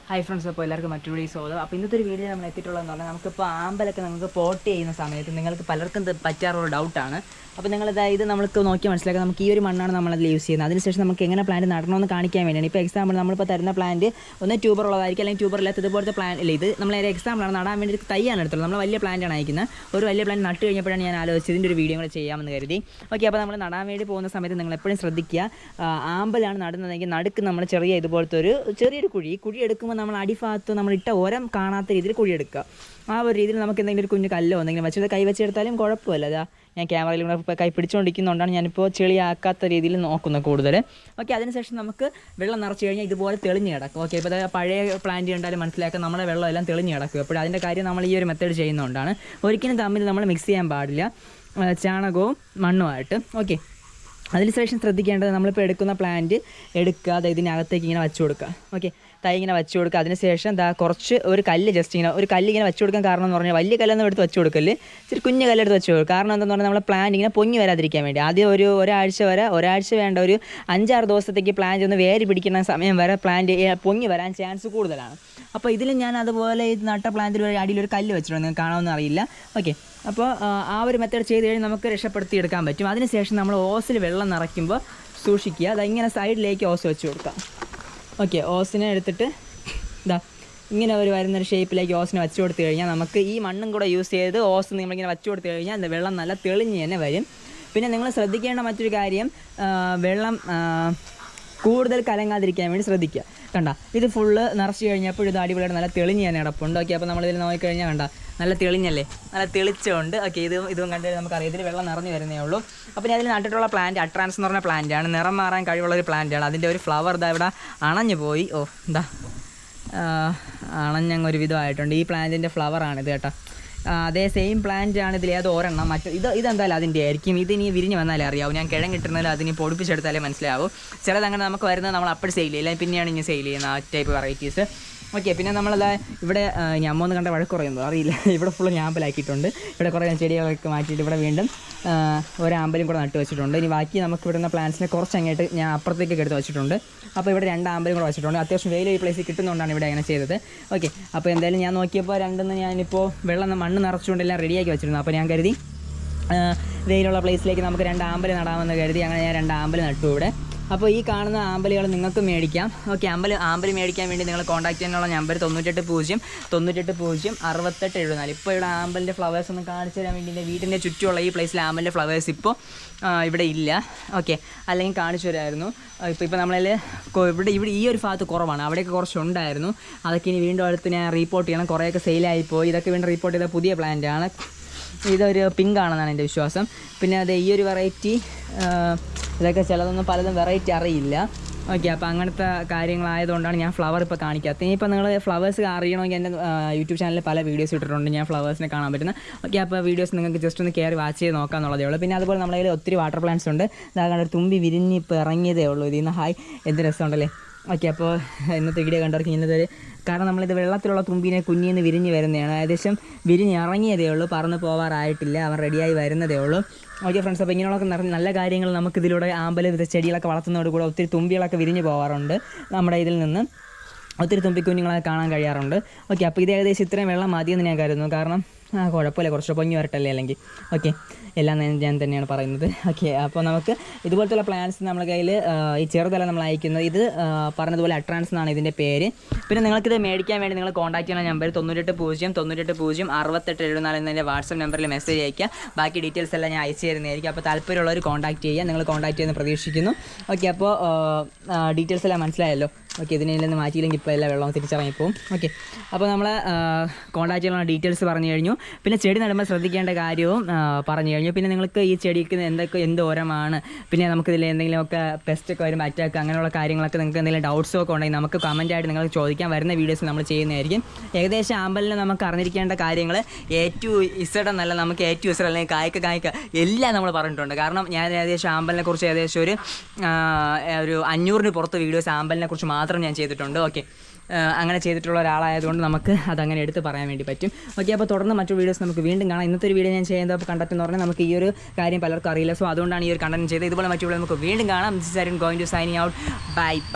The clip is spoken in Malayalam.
ഹായ് ഫ്രണ്ട്സ്, അപ്പോൾ എല്ലാവർക്കും മറ്റൊരു വീഡിയോ സ്വാഗതം. അപ്പോൾ ഇന്നത്തെ ഒരു വീഡിയോ നമ്മൾ എത്തിയിട്ടുള്ളതെന്ന് പറഞ്ഞാൽ നമുക്കിപ്പോൾ ആമ്പലൊക്കെ നമുക്ക് പോട്ട് ചെയ്യുന്ന സമയത്ത് നിങ്ങൾക്ക് പലർക്കും പറ്റാറുള്ള ഡൗട്ടാണ്. അപ്പോൾ ഇത് നമുക്ക് നോക്കി മനസ്സിലാക്കാം. നമുക്ക് ഈ ഒരു മണ്ണാണ് നമ്മളതിൽ യൂസ് ചെയ്യുന്നത്. അതിനുശേഷം നമുക്ക് എങ്ങനെ പ്ലാന്റ് നടണമെന്ന് കാണിക്കാൻ വേണ്ടിയാണ്. ഇപ്പോൾ എക്സാമ്പിൾ നമ്മളിപ്പോൾ തരുന്ന പ്ലാന്റ് ഒന്ന് ട്യൂബർ ഉള്ളതായിരിക്കും, അല്ലെങ്കിൽ ട്യൂബർ ഇല്ലാത്ത ഇതുപോലത്തെ പ്ലാന്റ് ഇല്ല. ഇത് നമ്മളൊരു എക്സാമ്പിളാണ്, നടാൻ വേണ്ടി തയ്യാണ് എടുത്തുള്ളത്. നമ്മൾ വലിയ പ്ലാന്റാണ് അയക്കുന്നത്. ഒരു വലിയ പ്ലാന്റ് നട്ട് കഴിഞ്ഞപ്പോഴാണ് ഞാൻ ആലോചിച്ചത് ഇതിൻ്റെ ഒരു വീഡിയോ കൂടെ ചെയ്യാമെന്ന് കരുതി. ഓക്കെ, അപ്പോൾ നമ്മൾ നടാൻ വേണ്ടി പോകുന്ന സമയത്ത് നിങ്ങൾ എപ്പോഴും ശ്രദ്ധിക്കുക, ആമ്പലാണ് നടുന്നതെങ്കിൽ നടുക്ക് നമ്മൾ ചെറിയൊരു കുഴി എടുക്കുമ്പോൾ നമ്മൾ അടിഭാഗത്ത് നമ്മൾ ഇട്ട ഓരം കാണാത്ത രീതിയിൽ കുഴിയെടുക്കുക. ആ ഒരു രീതിയിൽ നമുക്ക് എന്തെങ്കിലും ഒരു കുഞ്ഞു കല്ലോ എന്തെങ്കിലും വെച്ചത് കൈ വെച്ചെടുത്താലും കുഴപ്പമില്ല. അതാ ഞാൻ ക്യാമറയിൽ കൂടെ കൈ പിടിച്ചുകൊണ്ടിരിക്കുന്നതുകൊണ്ടാണ് ഞാനിപ്പോൾ ചെളിയാക്കാത്ത രീതിയിൽ നോക്കുന്നത് കൂടുതൽ. ഓക്കെ, അതിനുശേഷം നമുക്ക് വെള്ളം നിറച്ച് കഴിഞ്ഞാൽ ഇതുപോലെ തെളിഞ്ഞ് കിടക്കും. ഓക്കെ, ഇപ്പോൾ പഴയ പ്ലാന്റ് കണ്ടാലും മനസ്സിലാക്കുക നമ്മുടെ വെള്ളം എല്ലാം തെളിഞ്ഞ് കിടക്കും. അപ്പോൾ അതിൻ്റെ കാര്യം നമ്മൾ ഈ ഒരു മെത്തേഡ് ചെയ്യുന്നതുകൊണ്ടാണ്. ഒരിക്കലും തമ്മിൽ നമ്മൾ മിക്സ് ചെയ്യാൻ പാടില്ല ചാണകവും മണ്ണുമായിട്ട്. ഓക്കെ, അതിനുശേഷം ശ്രദ്ധിക്കേണ്ടത് നമ്മളിപ്പോൾ എടുക്കുന്ന പ്ലാന്റ് എടുക്കുക, അതായത് ഇതിനകത്തേക്ക് ഇങ്ങനെ വെച്ച് കൊടുക്കുക. ഓക്കെ, തൈ ഇങ്ങനെ വെച്ച് കൊടുക്കുക. അതിനുശേഷം കുറച്ച് ഒരു കല്ല് ജസ്റ്റ് ഇങ്ങനെ വെച്ച് കൊടുക്കാൻ കാരണം എന്ന് പറഞ്ഞാൽ വലിയ കല്ലൊന്നും എടുത്ത് വെച്ച് കൊടുക്കല്, ഇച്ചിരി കുഞ്ഞ് കല്ലെടുത്ത് വെച്ച് കൊടുക്കുക. കാരണം എന്താണെന്ന് പറഞ്ഞാൽ നമ്മളെ പ്ലാന്റ് ഇങ്ങനെ പൊങ്ങി വരാതിരിക്കാൻ വേണ്ടി ആദ്യം ഒരാഴ്ച വേണ്ട ഒരു 5-6 ദിവസത്തേക്ക് പ്ലാന്റ് ഒന്ന് വേര് പിടിക്കുന്ന സമയം വരെ പ്ലാന്റ് പൊങ്ങി വരാൻ ചാൻസ് കൂടുതലാണ്. അപ്പോൾ ഇതിൽ ഞാൻ അതുപോലെ ഇത് നട്ട പ്ലാന്റിൽ അടിയിലൊരു കല്ല് വെച്ചിട്ടുണ്ട്, നിങ്ങൾക്ക് കാണാമെന്ന് അറിയില്ല. ഓക്കെ, അപ്പോൾ ആ ഒരു മെത്തേഡ് ചെയ്ത് കഴിഞ്ഞാൽ നമുക്ക് രക്ഷപ്പെടുത്തിയെടുക്കാൻ പറ്റും. അതിനുശേഷം നമ്മൾ ഓസിൽ വെള്ളം നിറയ്ക്കുമ്പോൾ സൂക്ഷിക്കുക, അതിങ്ങനെ സൈഡിലേക്ക് ഓസ് വെച്ച് കൊടുക്കാം. ഓക്കെ, ഓസിനെ എടുത്തിട്ട് ഇങ്ങനെ വരുന്നൊരു ഷേപ്പിലേക്ക് ഓസിനെ വെച്ച് കൊടുത്തു കഴിഞ്ഞാൽ നമുക്ക് ഈ മണ്ണും കൂടെ യൂസ് ചെയ്ത് ഓസ് നമ്മളിങ്ങനെ വെച്ച് കൊടുത്തു കഴിഞ്ഞാൽ വെള്ളം നല്ല തെളിഞ്ഞ് തന്നെ വരും. പിന്നെ നിങ്ങൾ ശ്രദ്ധിക്കേണ്ട മറ്റൊരു കാര്യം, വെള്ളം കൂടുതൽ കലങ്ങാതിരിക്കാൻ വേണ്ടി ശ്രദ്ധിക്കുക. കണ്ട, ഇത് ഫുള്ള് നിറച്ച് കഴിഞ്ഞപ്പോൾ ഇത് അടിപൊളിയായിട്ട് നല്ല തെളിഞ്ഞ് തന്നെ കിടപ്പുണ്ട്. ഓക്കെ, അപ്പോൾ നമ്മളിതിൽ നോക്കിക്കഴിഞ്ഞാൽ കണ്ട നല്ല തെളിഞ്ഞല്ലേ, നല്ല തെളിച്ചുണ്ട്. ഓക്കെ, ഇതും കണ്ടു നമുക്കറിയാം ഇതിൽ വെള്ളം നിറഞ്ഞു വരുന്നേ ഉള്ളൂ. അപ്പോൾ ഞാൻ അതിൽ നട്ടിട്ടുള്ള പ്ലാന്റ് അട്രാൻസ് എന്ന് പറഞ്ഞ പ്ലാന്റാണ്. നിറം മാറാൻ കഴിവുള്ളൊരു പ്ലാന്റാണ്. അതിൻ്റെ ഒരു ഫ്ലവർ ഇവിടെ അണഞ്ഞു പോയി. അണഞ്ഞങ്ങൊരു വിധമായിട്ടുണ്ട്. ഈ പ്ലാന്റിൻ്റെ ഫ്ലവറാണിത് കേട്ടോ. അതേ സെയിം പ്ലാന്റ് ആണ് ഇതിൽ ഏതോ ഒരെണ്ണം. ഇതെന്തായാലും അതിൻ്റെ ആയിരിക്കും. ഇതിനി വിരിഞ്ഞ് വന്നാലേ അറിയാവും. ഞാൻ കിഴങ്ങിട്ടിരുന്നാലും അതിനി പൊടിപ്പിച്ചെടുത്താലേ മനസ്സിലാവും. ചിലതങ്ങനെ നമുക്ക് വരുന്നത് നമ്മൾ അപ്പോൾ സെയിൽ ചെയ്യില്ല, പിന്നെയാണ് ഇങ്ങനെ സെയിൽ ചെയ്യുന്ന ആ ടൈപ്പ് വെറൈറ്റീസ്. ഓക്കെ, പിന്നെ നമ്മളത് ഇവിടെ ഞമ്മൊന്ന് കണ്ട വഴക്ക് കുറയുന്നു അറിയില്ല. ഇവിടെ ഫുള്ള് ഞാമ്പലാക്കിയിട്ടുണ്ട്. ഇവിടെ കുറേ ചെടികളൊക്കെ മാറ്റിയിട്ട് ഇവിടെ വീണ്ടും ഒരാമ്പലും കൂടെ നട്ട് വെച്ചിട്ടുണ്ട്. ഇനി ബാക്കി നമുക്ക് ഇവിടുന്ന പ്ലാന്റ്സിനെ കുറച്ചങ്ങോട്ട് ഞാൻ അപ്പുറത്തേക്ക് എടുത്ത് വെച്ചിട്ടുണ്ട്. അപ്പോൾ ഇവിടെ 2 ആമ്പലും കൂടെ വെച്ചിട്ടുണ്ട്. അത്യാവശ്യം വെയിൽ ഈ പ്ലേസിൽ കിട്ടുന്നതുകൊണ്ടാണ് ഇവിടെ അങ്ങനെ ചെയ്തത്. ഓക്കെ, അപ്പോൾ എന്തായാലും ഞാൻ നോക്കിയപ്പോൾ ഞാനിപ്പോൾ മണ്ണ് നിറച്ചുകൊണ്ട് എല്ലാം റെഡിയാക്കി വെച്ചിരുന്നു. അപ്പോൾ ഞാൻ കരുതി വെയിലുള്ള പ്ലേസിലേക്ക് നമുക്ക് 2 ആമ്പൽ നടാമെന്ന് കരുതി അങ്ങനെ ഞാൻ 2 ആമ്പൽ നട്ടു ഇവിടെ. അപ്പോൾ ഈ കാണുന്ന ആമ്പലുകൾ നിങ്ങൾക്ക് മേടിക്കാം. ഓക്കെ, ആമ്പൽ മേടിക്കാൻ വേണ്ടി നിങ്ങൾ കോൺടാക്ട് ചെയ്യാനുള്ള നമ്പർ 9809806874. ഇപ്പോൾ ഇവിടെ ആമ്പലിൻ്റെ ഫ്ലവേഴ്സ് ഒന്ന് കാണിച്ചു തരാൻ വേണ്ടി എൻ്റെ വീട്ടിൻ്റെ ചുറ്റുമുള്ള ഈ പ്ലേസിൽ ആമ്പലിൻ്റെ ഫ്ലവേഴ്സ് ഇപ്പോൾ ഇവിടെ ഇല്ല. ഓക്കെ, അല്ലെങ്കിൽ കാണിച്ചു തരായിരുന്നു. ഇപ്പോൾ നമ്മളതിൽ ഇവിടെ ഈ ഒരു ഭാഗത്ത് കുറവാണ്, അവിടെയൊക്കെ കുറച്ചുണ്ടായിരുന്നു. അതൊക്കെ ഇനി വീണ്ടും അടുത്ത് ഞാൻ റിപ്പോർട്ട് ചെയ്യണം. കുറേയൊക്കെ സെയിലായിപ്പോയി. ഇതൊക്കെ വീണ്ടും റിപ്പോർട്ട് ചെയ്ത പുതിയ പ്ലാന്റാണ്. ഇതൊരു പിങ്ക് ആണെന്നാണ് എൻ്റെ വിശ്വാസം. പിന്നെ അത് ഈ ഒരു വെറൈറ്റി, ഇതൊക്കെ പലതും വെറൈറ്റി അറിയില്ല. ഓക്കെ, അപ്പോൾ അങ്ങനത്തെ കാര്യങ്ങളായതുകൊണ്ടാണ് ഞാൻ ഫ്ലവർ ഇപ്പോൾ കാണിക്കാത്തത്. ഇനിയിപ്പോൾ നിങ്ങൾ ഫ്ലവേഴ്സ് അറിയണമെങ്കിൽ എൻ്റെ യൂട്യൂബ് ചാനലിൽ പല വീഡിയോസ് ഇട്ടിട്ടുണ്ട്, ഞാൻ ഫ്ലവേഴ്സിനെ കാണാൻ പറ്റുന്ന. ഓക്കെ, അപ്പോൾ വീഡിയോസ് നിങ്ങൾക്ക് ജസ്റ്റ് ഒന്ന് കയറി വാച്ച് ചെയ്ത് നോക്കാമെന്നുള്ളതേ ഉള്ളൂ. പിന്നെ അതുപോലെ നമ്മുടെ കയ്യിൽ ഒത്തിരി വാട്ടർ പ്ലാന്റ്സ് ഉണ്ട്. അതാകണ്ട ഒരു തുമ്പി വിരിഞ്ഞ് ഇപ്പോൾ ഇറങ്ങിയതേ ഉള്ളൂ. ഇതിന്ന് ഹായ്, എന്ത് രസമുണ്ടല്ലേ. ഓക്കെ, അപ്പോൾ ഇന്നത്തെ വീഡിയോ കണ്ടവർക്ക് ഇന്നത്തെ കാരണം നമ്മളിത് വെള്ളത്തിലുള്ള തുമ്പീനെ കുഞ്ഞിന്ന് വിരിഞ്ഞ് വരുന്നതാണ്. ഏകദേശം വിരിഞ്ഞ് ഇറങ്ങിയതേ ഉള്ളൂ, പറന്ന് പോകാറായിട്ടില്ല, അവൻ റെഡിയായി വരുന്നതേ ഉള്ളൂ. ഓക്കെ ഫ്രണ്ട്സ്, അപ്പോൾ ഇങ്ങനെയുള്ള നല്ല കാര്യങ്ങൾ നമുക്കിതിലൂടെ ചെടികളൊക്കെ വളർത്തുന്നതോട് കൂടെ ഒത്തിരി തുമ്പികളൊക്കെ വിരിഞ്ഞ് പോകാറുണ്ട്. നമ്മുടെ ഇതിൽ നിന്ന് ഒത്തിരി തുമ്പിക്കുഞ്ഞുങ്ങളെ കാണാൻ കഴിയാറുണ്ട്. ഓക്കെ, അപ്പോൾ ഇത് ഏകദേശം ഇത്രയും വെള്ളം മതിയെന്ന് ഞാൻ കരുതുന്നു. കാരണം കുഴപ്പമില്ല, കുറച്ച് പൊങ്ങി വരട്ടല്ലേ അല്ലെങ്കിൽ. ഓക്കെ, എല്ലാം ഞാൻ തന്നെയാണ് പറയുന്നത്. ഓക്കെ, അപ്പോൾ നമുക്ക് ഇതുപോലത്തുള്ള പ്ലാന്റ്സ് നമ്മുടെ കയ്യിൽ ഈ ചെറുതല നമ്മൾ അയക്കുന്നത്. ഇത് പറഞ്ഞതുപോലെ അട്രാൻസ് എന്നാണ് ഇതിൻ്റെ പേര്. പിന്നെ നിങ്ങൾക്കിത് മേടിക്കാൻ വേണ്ടി നിങ്ങൾ കോൺടാക്ട് ചെയ്യുന്ന നമ്പർ 9809806874 എന്നതിൻ്റെ വാട്സപ്പ് നമ്പറിൽ മെസ്സേജ് അയയ്ക്കുക. ബാക്കി ഡീറ്റെയിൽസ് എല്ലാം ഞാൻ അയച്ചു തരുന്നതായിരിക്കും. അപ്പോൾ താല്പര്യമുള്ളവർ കോൺടാക്ട് ചെയ്യുക. നിങ്ങൾ കോൺടാക്ട് ചെയ്യുമെന്ന് പ്രതീക്ഷിക്കുന്നു. ഓക്കെ, അപ്പോൾ ഡീറ്റെയിൽസ് എല്ലാം മനസ്സിലായല്ലോ. ഓക്കെ, ഇതിനെല്ലാം മാറ്റിയില്ലെങ്കിൽ ഇപ്പോൾ എല്ലാ വെള്ളവും തിരിച്ചിറങ്ങിപ്പോവും. ഓക്കെ, അപ്പോൾ നമ്മൾ കോൺടാക്ട് ചെയ്യാനുള്ള ഡീറ്റെയിൽസ് പറഞ്ഞു കഴിഞ്ഞു. പിന്നെ ചെടി നടുമ്പോൾ ശ്രദ്ധിക്കേണ്ട കാര്യവും പറഞ്ഞു കഴിഞ്ഞു. പിന്നെ നിങ്ങൾക്ക് ഈ ചെടിക്ക് എന്ത് ഓരമാണ്, പിന്നെ നമുക്കിതിൽ എന്തെങ്കിലുമൊക്കെ പെസ്റ്റൊക്കെ വരുമ്പോൾ അറ്റാക്ക് അങ്ങനെയുള്ള കാര്യങ്ങളൊക്കെ നിങ്ങൾക്ക് എന്തെങ്കിലും ഡൗട്ട്സൊക്കെ ഉണ്ടെങ്കിൽ നമുക്ക് കമൻറ്റായിട്ട് നിങ്ങൾക്ക് ചോദിക്കാൻ വരുന്ന വീഡിയോസ് നമ്മൾ ചെയ്യുന്നതായിരിക്കും. ഏകദേശം ആമ്പലിന് നമുക്ക് അറിഞ്ഞിരിക്കേണ്ട കാര്യങ്ങൾ A to Z എന്നല്ല, നമുക്ക് A to Z അല്ലെങ്കിൽ കായ്ക്ക എല്ലാം നമ്മൾ പറഞ്ഞിട്ടുണ്ട്. കാരണം ഞാൻ ഏകദേശം ആമ്പലിനെ കുറിച്ച് ഏകദേശം ഒരു 500-ന് പുറത്ത് വീഡിയോസ് ആമ്പലിനെ കുറിച്ച് മാത്രം ഞാൻ ചെയ്തിട്ടുണ്ട്. ഓക്കെ, അങ്ങനെ ചെയ്തിട്ടുള്ള ഒരാളായതുകൊണ്ട് നമുക്ക് അതങ്ങനെ എടുത്ത് പറയാൻ വേണ്ടി പറ്റും. ഓക്കെ, അപ്പോൾ തുടർന്ന് മറ്റൊരു വീഡിയോസ് നമുക്ക് വീണ്ടും കാണാം. ഇന്നത്തെ ഒരു വീഡിയോ ഞാൻ ചെയ്യുന്നത് കണ്ടക്ട് എന്ന് പറഞ്ഞാൽ നമുക്ക് ഈ ഒരു കാര്യം പലർക്കും അറിയില്ല. സോ അതുകൊണ്ടാണ് ഈ ഒരു കണ്ടന്റ് ചെയ്തത്. ഇതുപോലെ മറ്റു വീഡിയോ നമുക്ക് വീണ്ടും കാണാം. This is Arun going to signing out. By.